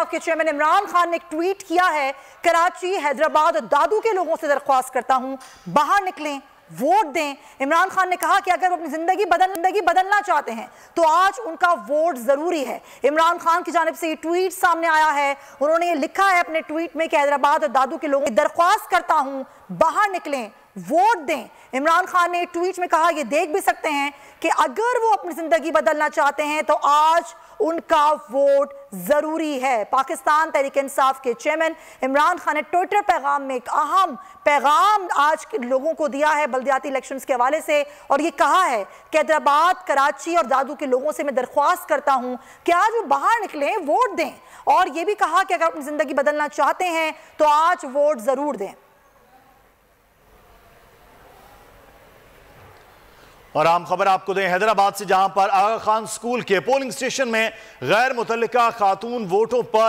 इंसाफ के चेयरमैन इमरान खान ने एक ट्वीट किया है, कराची, हैदराबाद और दादू के लोगों से दरख्वास्त करता हूं बाहर निकलें, वोट दें। इमरान खान ने कहा कि अगर वो अपनी जिंदगी बदलना चाहते हैं तो आज उनका वोट जरूरी है। इमरान खान की जानिब से ये ट्वीट सामने आया है। उन्होंने ये लिखा है अपने ट्वीट में कि हैदराबाद और दादू के लोगों से दरख्वास्त करता हूं बाहर निकलें, वोट दें। इमरान खान ने ट्वीट में कहा, ये देख भी सकते हैं कि अगर वो अपनी जिंदगी बदलना चाहते हैं तो आज उनका वोट जरूरी है। पाकिस्तान तहरीक इंसाफ के चेयरमैन इमरान खान ने ट्विटर पैगाम में एक अहम पैगाम आज के लोगों को दिया है बल्दियाती इलेक्शंस के हवाले से, और ये कहा है कि हैदराबाद, कराची और दादू के लोगों से मैं दरख्वास्त करता हूं कि आज वो बाहर निकलें, वोट दें। और ये भी कहा कि अगर अपनी जिंदगी बदलना चाहते हैं तो आज वोट जरूर दें। और आम खबर आपको दें हैदराबाद से, जहां पर आगा खान स्कूल के पोलिंग स्टेशन में गैर मुतल्लिका खातून वोटों पर